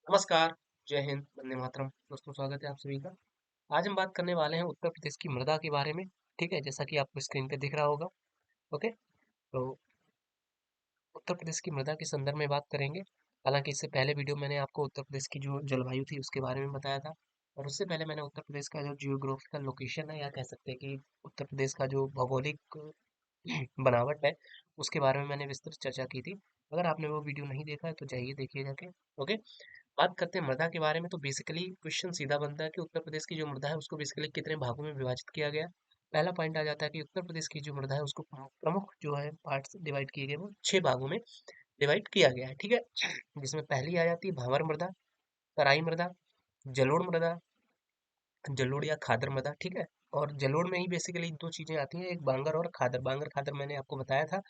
नमस्कार, जय हिंद, वंदे मातरम। दोस्तों स्वागत है आप सभी का। आज हम बात करने वाले हैं उत्तर प्रदेश की मृदा के बारे में, ठीक है? जैसा कि आपको स्क्रीन पे दिख रहा होगा, ओके? तो उत्तर प्रदेश की मृदा के संदर्भ में बात करेंगे। हालांकि इससे पहले वीडियो मैंने आपको उत्तर प्रदेश की जो जलवायु थी उसके बारे में बताया था और उससे पहले मैंने उत्तर प्रदेश का जो जियोग्राफिकल लोकेशन है या कह सकते हैं कि उत्तर प्रदेश का जो भौगोलिक बनावट है उसके बारे में मैंने विस्तृत चर्चा की थी। अगर आपने वो वीडियो नहीं देखा है तो जाइए देखिए जाके, ओके? बात करते हैं मृदा के बारे में तो बेसिकली क्वेश्चन सीधा बनता है कि उत्तर प्रदेश की जो मृदा है उसको बेसिकली कितने भागों में विभाजित किया गया है। पहला पॉइंट आ जाता है कि उत्तर प्रदेश की जो मृदा है उसको प्रमुख जो है पार्ट्स डिवाइड किए गए वो 6 भागों में डिवाइड किया गया है, ठीक है? जिसमें पहली आ जाती है भावर मृदा, तराई मृदा, जलोढ़ मृदा, जलोढ़ या खादर मृदा, ठीक है? और जलोढ़ में ही बेसिकली दो चीजें आती हैं, एक बांगर और खादर। बांगर खादर मैंने आपको बताया था,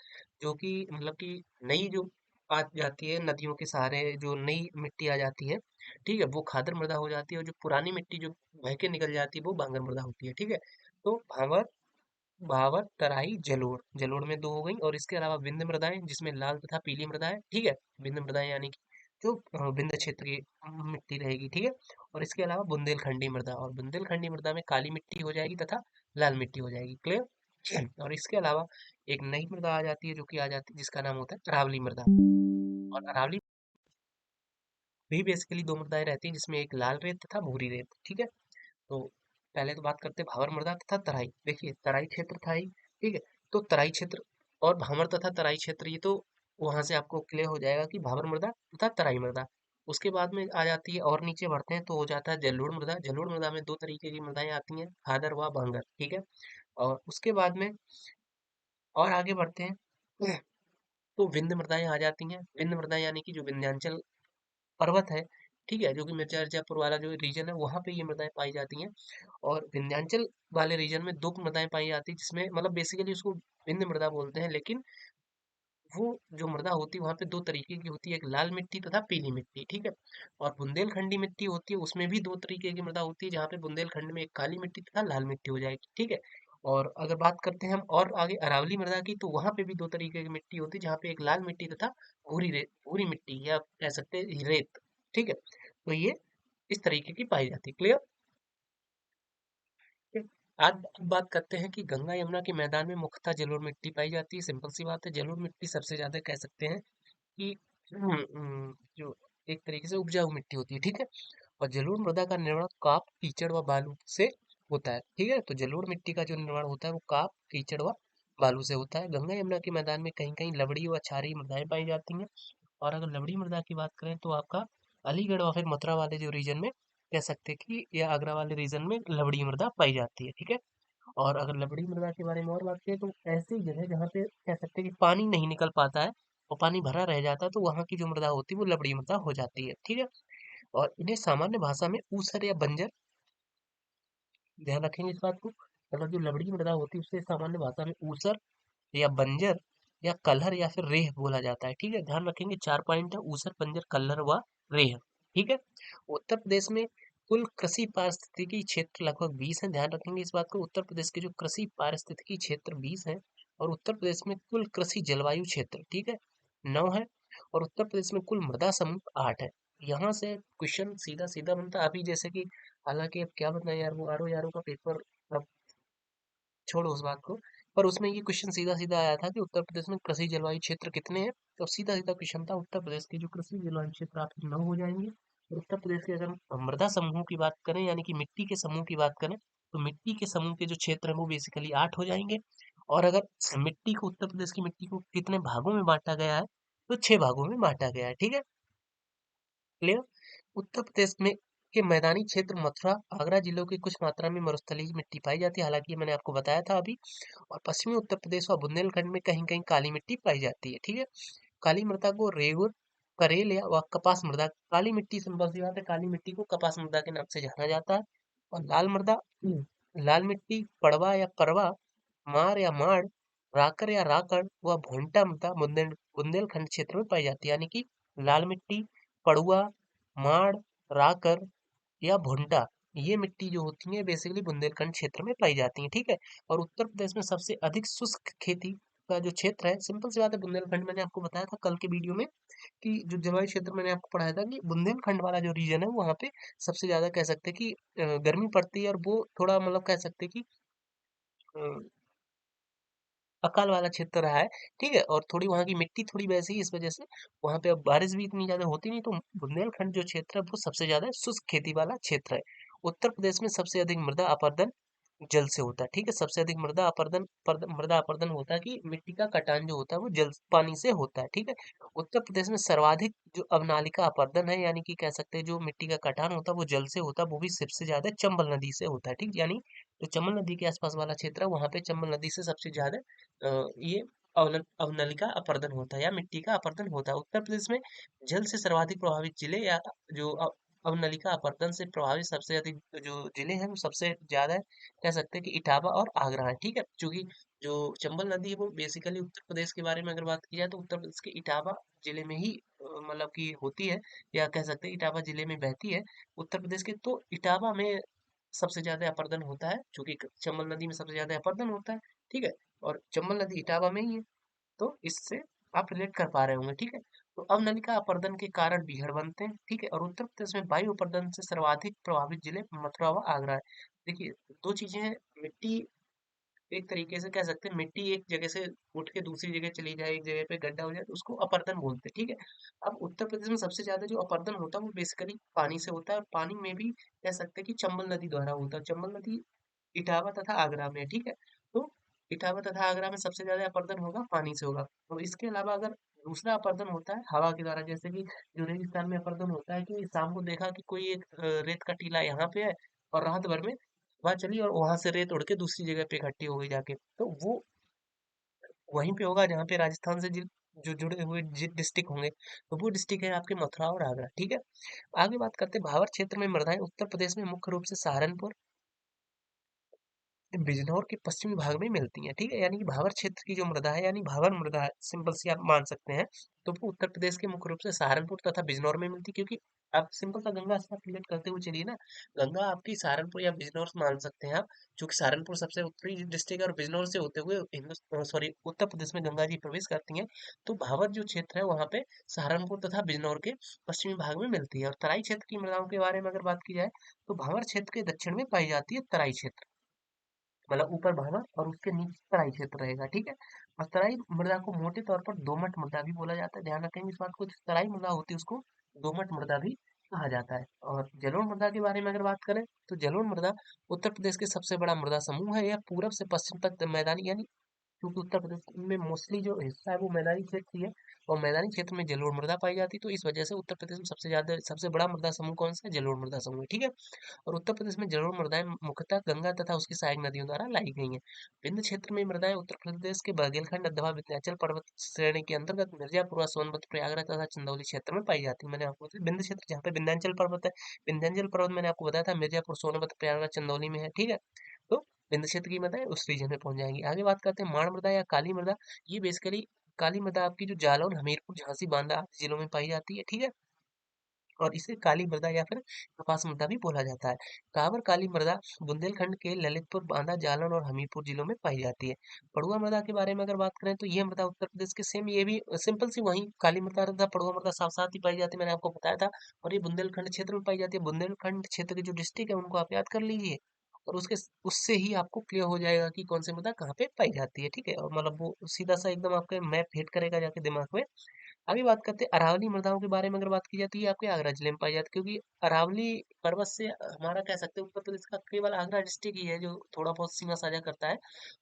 जो कि मतलब कि नई जो आ जाती है नदियों के सहारे, जो नई मिट्टी आ जाती है, ठीक है, वो खादर मृदा हो जाती है। और जो पुरानी मिट्टी जो बह के निकल जाती है वो बांगर मृदा होती है, ठीक है? तो भावर, भावर, तराई, जलोढ़। जलोढ़ में दो हो गई और इसके अलावा विंध्य मृदाएं जिसमें लाल तथा पीली मृदा है, ठीक है? विंध्य मृदाएं यानी कि जो विंध्य क्षेत्र की मिट्टी रहेगी, ठीक है? और इसके अलावा बुंदेलखंडी मृदा, और बुंदेलखंडी मृदा में काली मिट्टी हो जाएगी तथा लाल मिट्टी हो जाएगी, क्लियर? और इसके अलावा एक नई मृदा आ जाती है जो कि आ जाती है जिसका नाम होता है अरावली मृदा। और अरावली भी बेसिकली दो मृदाएं रहती हैं जिसमें एक लाल रेत तथा भूरी रेत, ठीक है? तो पहले तो बात करते हैं भावर मृदा तथा तराई। देखिए तराई क्षेत्र था ही, ठीक है? तो तराई क्षेत्र और भावर तथा तराई क्षेत्र, ये तो वहां से आपको क्लियर हो जाएगा कि भावर मृदा तथा तराई मृदा। उसके बाद में आ जाती है और नीचे बढ़ते हैं तो हो जाता है जलोढ़ मृदा। जलोढ़ मृदा में दो तरीके की मृदाएं आती हैं, खादर व बांगर, ठीक है? और उसके बाद में और आगे बढ़ते हैं तो विंध्य मृदाएं आ जाती हैं। विंध्य मृदा यानी कि जो विंध्याचल पर्वत है, ठीक है, जो कि मिर्जापुर वाला जो रीजन है वहां पे ये मृदाएं पाई जाती हैं। और विंध्याचल वाले रीजन में दो मृदाएं पाई जाती है जिसमें मतलब बेसिकली उसको विंध्य मृदा बोलते हैं, लेकिन वो जो मृदा होती है वहां पे दो तरीके की होती है, एक लाल मिट्टी तथा पीली मिट्टी, ठीक है? और बुंदेलखंडी मिट्टी होती है, उसमें भी दो तरीके की मृदा होती है, जहाँ पे बुंदेलखंड में एक काली मिट्टी तथा लाल मिट्टी हो जाएगी, ठीक है? और अगर बात करते हैं हम और आगे अरावली मृदा की, तो वहां पे भी दो तरीके की मिट्टी होती है, जहाँ पे एक लाल मिट्टी तथा भूरी मिट्टी या कह सकते हैं रेत, ठीक है? तो ये इस तरीके की पाई जाती है, क्लियर? आज बात करते हैं कि गंगा यमुना के मैदान में मुख्यतः जलोढ़ मिट्टी पाई जाती है। सिंपल सी बात है, जलोढ़ मिट्टी सबसे ज्यादा कह सकते हैं कि जो एक तरीके से उपजाऊ मिट्टी होती है, ठीक है? और जलोढ़ मृदा का निर्माण काप, कीचड़ व बालू से होता है, ठीक है? तो जलोढ़ मिट्टी का जो निर्माण होता है वो काप, कीचड़ व बालू से होता है। गंगा यमुना के मैदान में कहीं कहीं लवड़ी व क्षारीय मृदाएं पाई जाती हैं। और अगर लवड़ी मृदा की बात करें तो आपका अलीगढ़ और फिर मथुरा वाले जो रीजन में कह सकते हैं कि या आगरा वाले रीजन में लवड़ी मृदा पाई जाती है, ठीक है? और अगर लवड़ी मृदा के बारे में और बात करें तो ऐसी जगह जहाँ पे कह सकते हैं कि पानी नहीं निकल पाता है और पानी भरा रह जाता है, तो वहाँ की जो मृदा होती है वो लवड़ी मृदा हो जाती है, ठीक है? और इन्हें सामान्य भाषा में ऊसर या बंजर, ध्यान रखेंगे इस बात को, मतलब जो लवड़ी मृदा होती है उसे सामान्य भाषा में ऊसर या बंजर या कलहर या फिर रेह बोला जाता है, ठीक है? ध्यान रखेंगे 4 पॉइंट है, ऊसर, बंजर, कलहर व रेह, ठीक है? उत्तर प्रदेश में कुल कृषि पारिस्थितिकी क्षेत्र लगभग 20 है। ध्यान रखेंगे इस बात को, उत्तर प्रदेश के जो कृषि पारिस्थितिकी क्षेत्र 20 है। और उत्तर प्रदेश में कुल कृषि जलवायु क्षेत्र, ठीक है, 9 है। और उत्तर प्रदेश में कुल मृदा समूह 8 है। यहाँ से क्वेश्चन सीधा सीधा बनता है अभी, जैसे कि हालांकि अब क्या बताएं यार, वो आर ओ का पेपर, अब छोड़ो उस बात को। पर उसमें ये क्वेश्चन सीधा सीधा आया था कि उत्तर प्रदेश में कृषि जलवायु क्षेत्र कितने हैं। तो सीधा सीधा क्वेश्चन था, उत्तर प्रदेश की जो कृषि जलवायु क्षेत्र आपके 9 हो जाएंगे। और उत्तर प्रदेश के अगर मृदा समूह की बात करें यानी कि मिट्टी के समूह की बात करें, तो मिट्टी के समूह के जो क्षेत्र है वो बेसिकली 8 हो जाएंगे। और अगर मिट्टी को, उत्तर प्रदेश की मिट्टी को कितने भागों में बांटा गया है, तो 6 भागों में बांटा गया है, ठीक है? क्लियर? उत्तर प्रदेश में के मैदानी क्षेत्र मथुरा, आगरा जिलों की कुछ मात्रा में मरुस्थलीय मिट्टी पाई जाती है, हालांकि ये मैंने आपको बताया था अभी। और पश्चिमी उत्तर प्रदेश और बुंदेलखंड में कहीं कहीं काली मिट्टी पाई जाती है, ठीक है? काली मृदा को रेगुर, करेल या व कपास मृदा, काली मिट्टी सिंपल सी बात है, काली मिट्टी को कपास मृदा के नाम से जाना जाता है। और लाल मृदा, लाल मिट्टी पड़वा या परवा, मार या माड़, राकर या राकड़ व भोंटा मृदा बुंदेलखंड क्षेत्र में पाई जाती है, यानी कि लाल मिट्टी, पड़ुआ, माड़, राकर या भुंटा, ये मिट्टी जो होती है बेसिकली बुंदेलखंड क्षेत्र में पाई जाती है, ठीक है? और उत्तर प्रदेश में सबसे अधिक शुष्क खेती का जो क्षेत्र है, सिंपल सी बात है, बुंदेलखंड मैंने आपको बताया था कल के वीडियो में कि जो जलवायु क्षेत्र मैंने आपको पढ़ाया था कि बुंदेलखंड वाला जो रीजन है वहाँ पे सबसे ज्यादा कह सकते हैं कि गर्मी पड़ती है, और वो थोड़ा मतलब कह सकते हैं कि अ, अकाल वाला क्षेत्र रहा है। ठीक है, और थोड़ी वहाँ की मिट्टी थोड़ी वैसी है, इस वजह से वहाँ पे अब बारिश भी इतनी ज्यादा होती नहीं, तो बुंदेलखंड जो क्षेत्र है वो सबसे ज्यादा शुष्क खेती वाला क्षेत्र है। उत्तर प्रदेश में सबसे अधिक मृदा अपरदन जल से होता है। ठीक है, सबसे अधिक मृदा अपरदन होता है कि मिट्टी का कटान जो होता है वो जल पानी से होता है। ठीक है, उत्तर प्रदेश में सर्वाधिक जो अवनालिका अपरदन है, यानी कि कह सकते हैं जो मिट्टी का कटान होता है वो जल से होता है, वो भी सबसे ज्यादा चंबल नदी से होता है। ठीक, यानी जो चंबल नदी के आसपास वाला क्षेत्र है वहां पे चंबल नदी से सबसे ज्यादा ये अवनलिका अपरदन होता है या मिट्टी का अपरदन होता है। उत्तर प्रदेश में जल से सर्वाधिक प्रभावित जिले या जो अवनलिका अपरदन से प्रभावित सबसे अधिक जो जिले हैं वो सबसे ज्यादा कह सकते हैं कि इटावा और आगरा है। ठीक है, क्योंकि जो चंबल नदी है वो बेसिकली उत्तर प्रदेश के बारे में अगर बात की जाए तो उत्तर प्रदेश के इटावा जिले में ही मतलब कि होती है, या कह सकते हैं इटावा जिले में बहती है उत्तर प्रदेश के। तो इटावा में सबसे ज्यादा अपरदन होता है, क्योंकि चंबल नदी में सबसे ज्यादा अपरदन होता है। ठीक है, और चंबल नदी इटावा में ही है, तो इससे आप रिलेट कर पा रहे होंगे। ठीक है, तो अवनलिका अपरदन के कारण बीहड़ बनते हैं। ठीक है, और उत्तर प्रदेश में वायु अपरदन से सर्वाधिक प्रभावित जिले मथुरा व आगरा है। देखिए, दो चीजें हैं, मिट्टी एक तरीके से कह सकते हैं, मिट्टी एक जगह से उठ के दूसरी जगह चली जाए, एक जगह पे गड्ढा हो जाए तो उसको अपरदन बोलते हैं। ठीक है, अब उत्तर प्रदेश में सबसे ज्यादा जो अपरदन होता है वो बेसिकली पानी से होता है, और पानी में भी कह सकते हैं कि चंबल नदी द्वारा होता है। चंबल नदी इटावा तथा आगरा में है। ठीक है, तो इटावा तथा आगरा में सबसे ज्यादा अपरदन होगा पानी से होगा। और इसके अलावा अगर दूसरा अपरदन होता है हवा के द्वारा, जैसे कि जो रेगिस्तान में अपरदन होता है कि शाम को देखा कि कोई एक रेत का टीला यहाँ पे है, और रात भर में हवा चली और वहां से रेत उड़ के दूसरी जगह पे इकट्ठी हो गई जाके, तो वो वहीं पे होगा जहाँ पे राजस्थान से जो जुड़े हुए डिस्ट्रिक्ट होंगे, तो वो डिस्ट्रिक्ट है आपके मथुरा और आगरा। ठीक है, आगे बात करते हैं भावर क्षेत्र में मृदाएं उत्तर प्रदेश में मुख्य रूप से सहारनपुर बिजनौर के पश्चिमी भाग में मिलती हैं। ठीक है, यानी कि भावर क्षेत्र की जो मृदा है, यानी भावर मृदा है, सिंपल सी आप मान सकते हैं, तो वो उत्तर प्रदेश के मुख्य रूप से सहारनपुर तथा बिजनौर में मिलती है। क्योंकि आप सिंपल सा गंगा से रिलेट करते हुए चलिए ना, गंगा आपकी सहारनपुर या बिजनौर से मान सकते हैं आप, क्योंकि सहारनपुर सबसे उत्तरी डिस्ट्रिक्ट है और बिजनौर से होते हुए हिंदुस्तान सॉरी उत्तर प्रदेश में गंगा जी प्रवेश करती हैं। तो भावर जो क्षेत्र है वहाँ पे सहारनपुर तथा बिजनौर के पश्चिमी भाग में मिलती है। और तराई क्षेत्र की मृदाओं के बारे में अगर बात की जाए तो भावर क्षेत्र के दक्षिण में पाई जाती है तराई क्षेत्र, मतलब ऊपर भावर और उसके नीचे तराई क्षेत्र रहेगा। ठीक है, और तराई मृदा को मोटे तौर पर दोमट मृदा भी बोला जाता है, ध्यान रखेंगे इस बात को, जो तराई मृदा होती है उसको दोमट मृदा भी कहा जाता है। और जलोढ़ मृदा के बारे में अगर बात करें तो जलोढ़ मृदा उत्तर प्रदेश के सबसे बड़ा मृदा समूह है। यह पूरब से पश्चिम तक मैदानी, यानी क्योंकि उत्तर प्रदेश में मोस्टली जो हिस्सा है वो मैदानी क्षेत्र ही है, और मैदानी क्षेत्र में जलोढ़ मृदा पाई जाती है, तो इस वजह से उत्तर प्रदेश में सबसे बड़ा मृदा समूह कौन सा है, जलोढ़ मृदा समूह है। ठीक है, और उत्तर प्रदेश में जलोढ़ मृदाएं मुख्यतः गंगा तथा उसकी सहायक नदियों द्वारा लाई गई हैं। विंध्य क्षेत्र में मृदाएं उत्तर प्रदेश के बघेलखंड अथवा विंध्याचल पर्वत श्रेणी के अंतर्गत मिर्जापुर सोनभद्र प्रयागराज तथा चंदौली क्षेत्र में पाई जाती है। मैंने आपको बताया विंध्य क्षेत्र जहाँ पे विंध्याचल पर्वत है, विंध्याचल पर्वत मैंने आपको बताया था मिर्जापुर सोनभद्र प्रयागराज चंदौली में है। ठीक है, तो विंध्य क्षेत्र की मृदा उस रीजन में पहुंच जाएंगी। आगे बात करते हैं माण मृदा या काली मृदा। ये बेसिकली काली मृदा आपकी जो जालौन हमीरपुर झांसी बांदा आदि जिलों में पाई जाती है। ठीक है, और इसे काली मृदा या फिर कपास मृदा भी बोला जाता है। कांवर काली मृदा बुंदेलखंड के ललितपुर बांदा जालौन और हमीरपुर जिलों में पाई जाती है। पड़ुआ मृदा के बारे में अगर बात करें तो ये मृदा उत्तर प्रदेश के सेम, ये भी सिंपल सी वही काली मृदा तथा पड़ुआ मृदा साथ साथ ही पाई जाती है, मैंने आपको बताया था। और ये बुंदेलखंड क्षेत्र में पाई जाती है। बुंदेलखंड क्षेत्र के जो डिस्ट्रिक्ट है उनको आप याद कर लीजिए, और उसके उससे ही आपको क्लियर हो जाएगा कि कौन सी मृदा कहाँ पे पाई जाती है। ठीक है, और मतलब वो सीधा सा एकदम आपके मैप हिट करेगा जाके दिमाग में। आगे बात करते हैं अरावली मृदाओं के बारे में अगर बात की जाए तो ये आपके आगरा जिले में पाई जाती है, क्योंकि अरावली पर्वत से हमारा कह सकते हैं उत्तर प्रदेश का केवल आगरा डिस्ट्रिक्ट ही है जो थोड़ा बहुत सीमा साझा करता है।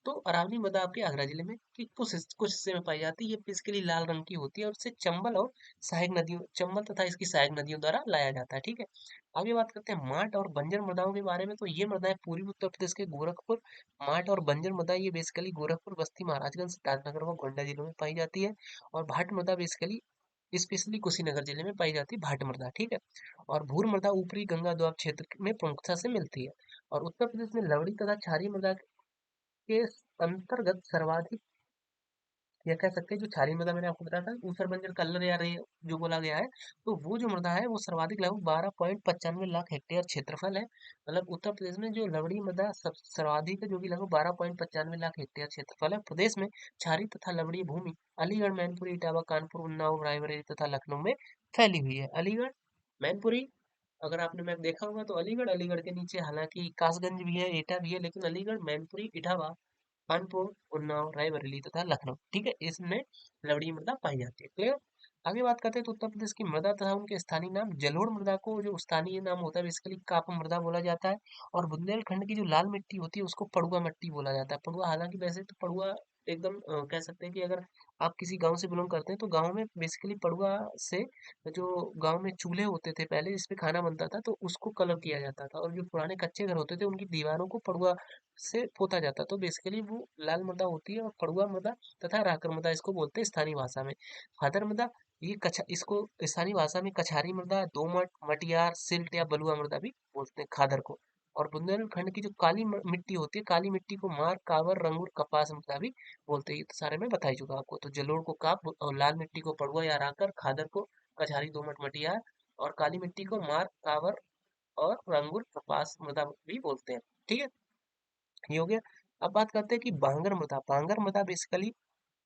तो अरावली मृदा आपके आगरा जिले में कि कुछ हिस्से में पाई जाती है। ये बेसिकली लाल रंग की होती है और इसे चंबल और सहायक नदियों चंबल तथा इसकी सहायक नदियों द्वारा लाया जाता है। ठीक है, आगे बात करते हैं माट और बंजर मृदाओं के बारे में। तो ये मृदाएं पूर्वी उत्तर प्रदेश के गोरखपुर माट और बंजर मृदा ये बेसिकली गोरखपुर बस्ती महाराजगंज सिद्धार्थनगर व गोंडा जिलों में पाई जाती है। और भाट मृदा बेसिकली स्पेशली कुशीनगर जिले में पाई जाती है भाट मृदा। ठीक है, और भूर मृदा ऊपरी गंगा दोआब क्षेत्र में प्रमुखता से मिलती है। और उत्तर प्रदेश में लवड़ी तथा क्षारीय मृदा के अंतर्गत सर्वाधिक या कह सकते हैं जो क्षारीय मृदा मैंने आपको बताया था ऊसर बंजर कल्लर या रे जो बोला गया है, तो वो जो मृदा है वो सर्वाधिक लगभग 12.95 लाख हेक्टेयर क्षेत्रफल है। मतलब उत्तर प्रदेश में जो लवणीय मृदा सब सर्वाधिक है, जो कि लगभग 12.95 लाख हेक्टेयर क्षेत्रफल है। प्रदेश में क्षारीय तथा लवणीय भूमि अलीगढ़, मैनपुरी, इटावा, कानपुर, उन्नाव, रायबरेली तथा लखनऊ में फैली हुई है। अलीगढ़, मैनपुरी, अगर आपने मैप देखा होगा तो अलीगढ़, अलीगढ़ के नीचे हालांकि कासगंज भी है, एटा भी है, लेकिन अलीगढ़, मैनपुरी, इटावा, कानपुर, उन्नाव, रायबरेली तथा लखनऊ, ठीक है, इसमें लवणीय मृदा पाई जाती है। क्लियर। आगे बात करते हैं तो उत्तर प्रदेश की मृदा तथा उनके स्थानीय नाम। जलोढ़ मृदा को जो स्थानीय नाम होता है बेसिकली काप मृदा बोला जाता है। और बुंदेलखंड की जो लाल मिट्टी होती है उसको पड़ुआ मिट्टी बोला जाता है। पड़ुआ, हालांकि वैसे तो पड़ुआ एकदम कह सकते हैं कि अगर आप किसी गांव से बिलोंग करते हैं तो गांव में बेसिकली पड़ुआ से जो गांव में चूल्हे होते थे पहले जिसपे खाना बनता था तो उसको कलर किया जाता था, और जो पुराने कच्चे घर होते थे उनकी दीवारों को पड़ुआ से पोता जाता। तो बेसिकली वो लाल मृदा होती है, और पड़ुआ मृदा तथा राकर मृदा इसको बोलते हैं स्थानीय भाषा में। खादर मृदा, ये कछा इसको स्थानीय भाषा में कछारी मृदा, दोमट, मटियार, सिल्ट या बलुआ मृदा भी बोलते हैं खादर को। और बुंदेलखंड की जो काली मिट्टी होती है, काली मिट्टी को मार, कावर, रंगूर, कपास मृदा भी बोलते हैं। ये तो सारे मैं बता ही चुका आपको। तो जलोढ़ को काप, और लाल मिट्टी को पड़ुआ या राकर, खादर को कछारी, दोमट, मटियार, और काली मिट्टी को मार, कावर और रंगूर, कपास मृदा भी बोलते हैं। ठीक है, ये हो गया। अब बात करते हैं कि बांगर मृदा। बांगर मृदा बेसिकली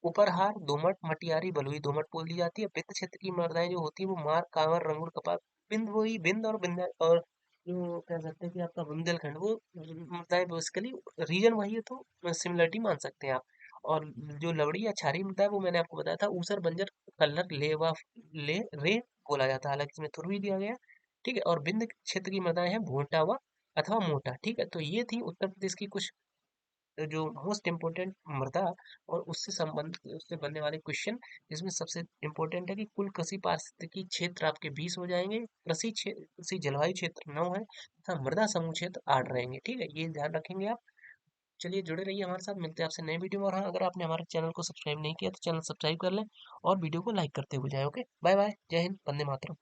उपरहार, दोमट, मटियारी, बलुई, दोमट बोल दी जाती है। विंध्य क्षेत्र की मृदाएं जो होती है वो मार, कांवर, रंगूर, कपास, बिंद, वही बिंद और बिंद, और जो कह सकते हैं कि आपका बुंदेलखंड वो मृदाएं बेसिकली रीजन वही है, तो सिमिलरिटी मान सकते हैं आप। और जो लवड़ी या क्षारीय मृदा है वो मैंने आपको बताया था ऊसर, बंजर, कल्लर, लेवा, ले, रे बोला जाता है, हालांकि इसमें थुर भी दिया गया है। ठीक है, और बिंद क्षेत्र की मृदाएं हैं भोटा व अथवा मोटा। ठीक है, तो ये थी उत्तर प्रदेश की कुछ जो मोस्ट इम्पोर्टेंट मृदा और उससे संबंधित उससे बनने वाले क्वेश्चन। इसमें सबसे इम्पोर्टेंट है कि कुल कृषि पारिस्थितिकी क्षेत्र आपके 20 हो जाएंगे, कृषि क्षेत्र, कृषि जलवायु क्षेत्र 9 है तथा मृदा समूह क्षेत्र 8 रहेंगे। ठीक है, ये ध्यान रखेंगे आप। चलिए जुड़े रहिए हमारे साथ, मिलते हैं आपसे नए वीडियो में। और हाँ, अगर आपने हमारे चैनल को सब्सक्राइब नहीं किया तो चैनल सब्सक्राइब कर लें और वीडियो को लाइक करते हुए जाएं। ओके, बाय बाय, जय हिंद, वंदे मातरम।